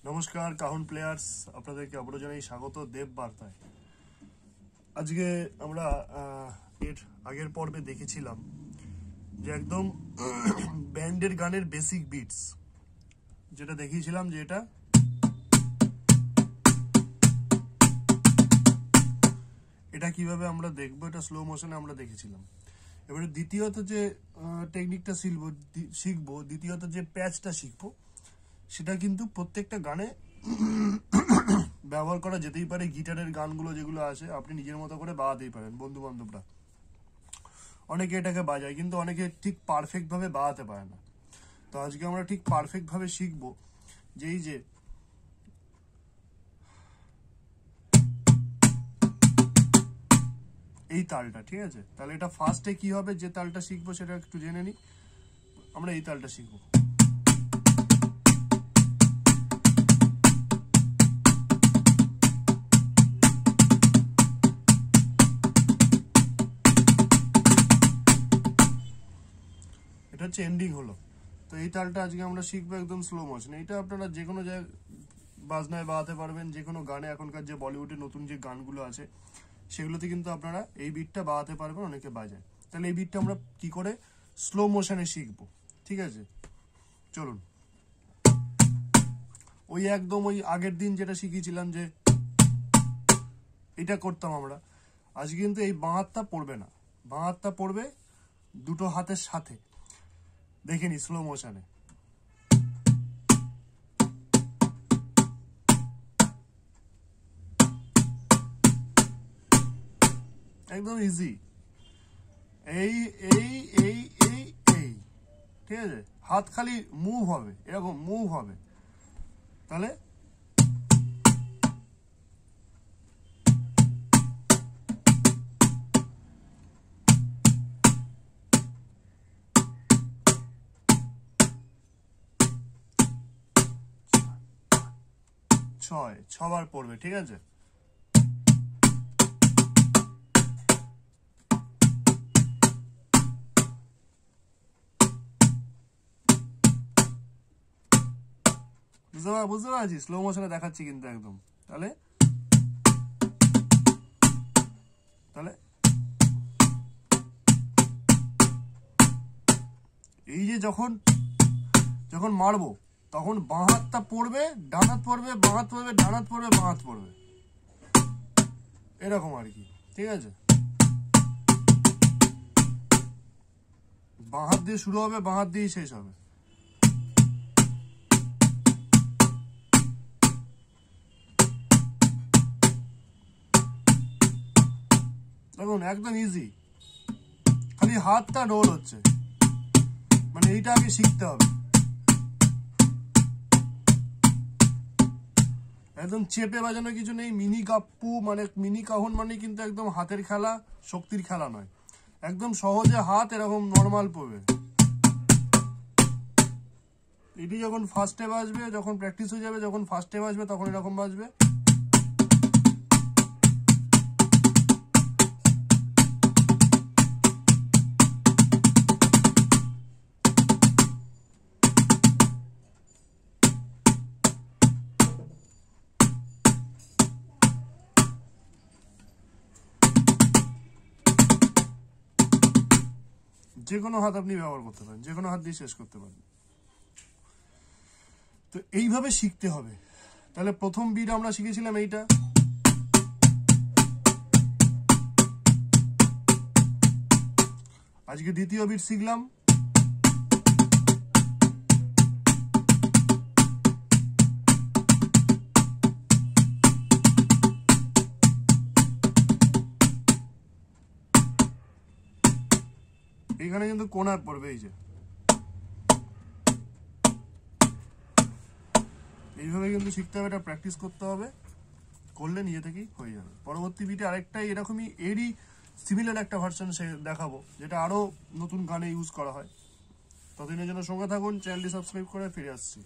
নমস্কার কাহুন প্লেয়ার্স, আপনাদেরকে আবারও জানাই স্বাগত দেব বার্তায়। আজকে আমরা এর আগের পর্বে দেখেছিলাম যে একদম ব্যান্ডের গানের বেসিক বিটস, যেটা দেখিয়েছিলাম যে এটা কিভাবে আমরা দেখবো, এটা স্লো মোশনে আমরা দেখেছিলাম। এবারে দ্বিতীয়ত যে টেকনিকটা শিখবো, দ্বিতীয়ত যে প্যাচটা শিখবো, সেটা কিন্তু প্রত্যেকটা গানে ব্যবহার করা যেতেই পারে। গিটারের গানগুলো যেগুলো আছে আপনি নিজের মতো করে বাজাতেই পারেন। বন্ধু বান্ধবরা অনেকে এটাকে বাজায়, কিন্তু অনেকে ঠিক পারফেক্ট ভাবে বাজাতে পারে না। তো আজকে আমরা ঠিক পারফেক্ট ভাবে শিখবো যে এই তালটা, ঠিক আছে? তাহলে এটা ফার্স্টে কি হবে, যে তালটা শিখবো সেটা একটু জেনে নিই। আমরা এই তালটা শিখবো। এটা হচ্ছে এন্ডিং হলো। তো এই তালটা আজকে আমরা শিখবো একদম স্লো মোশনে। এটা আপনারা যে কোনো জায়গায় বাজনায় বাজাতে পারবেন, যে কোনো গানে। এখনকার যে বলিউডে নতুন যে গানগুলো আছে সেগুলোতে কিন্তু আপনারা এই বিটটা বাজাতে পারবেন, অনেকে বাজায়। তাহলে এই বিটটা আমরা কি করে স্লো মোশনে শিখবো, ঠিক আছে? চলুন। ওই একদম ওই আগের দিন যেটা শিখিয়েছিলাম যে এটা করতাম আমরা, আজকে কিন্তু এই বাঁ হাতটা পড়বে না, বাঁ হাতটা পড়বে দুটো হাতের সাথে। দেখে নি স্লো মোশনে। একদম ইজি। এই এই এই এই এই, ঠিক আছে? হাত খালি মুভ হবে, এরকম মুভ হবে। তাহলে ছবার পড়বে, ঠিক আছে? বুঝতে পারছি, স্লো মোশনে দেখাচ্ছি কিন্তু একদম। তাহলে তাহলে এই যে যখন যখন মারবো তখন বাঁ হাতটা পড়বে, ডান হাত পড়বে, বাঁ হাত পড়বে, ডান হাত পড়বে, বাঁ হাত পড়বে, এরকম আর কি, ঠিক আছে? বাঁ হাত দিয়ে শুরু হবে, বাঁ হাত দিয়েই শেষ হবে। দেখুন একদম ইজি, খালি হাতটা রোল হচ্ছে। মানে এইটা আগে শিখতে হবে। একদম চেপে বাজানো কিছু নেই। মিনি কাপ্পু মানে মিনি কাহন মানে কিন্তু একদম হাতের খেলা, শক্তির খেলা নয়। একদম সহজে হাত এরকম নর্মাল পড়বে। এটি যখন ফার্স্টে বাজবে, যখন প্র্যাকটিস হয়ে যাবে, যখন ফার্স্টে বাজবে তখন এরকম বাজবে। যে কোনো হাত আপনি ব্যবহার করতে পারেন, যে কোনো হাত দিয়ে শেষ করতে পারেন। তো এইভাবে শিখতে হবে। তাহলে প্রথম বিট আমরা শিখেছিলাম এইটা। আজকে দ্বিতীয় বিট শিখলাম। এখানে কিন্তু কোনার পড়বে, এই যে এইভাবে কিন্তু শিখতে হবে। এটা প্র্যাকটিস করতে হবে, করলে নিজে থেকেই হয়ে যাবে। পরবর্তী বিটে আরেকটাই এরকমই এরই সিমিলার একটা ভার্সন দেখাবো, যেটা আরো নতুন গানে ইউজ করা হয়। ততদিনের জন্য সঙ্গে থাকুন, চ্যানেলটি সাবস্ক্রাইব করে ফিরে আসছি।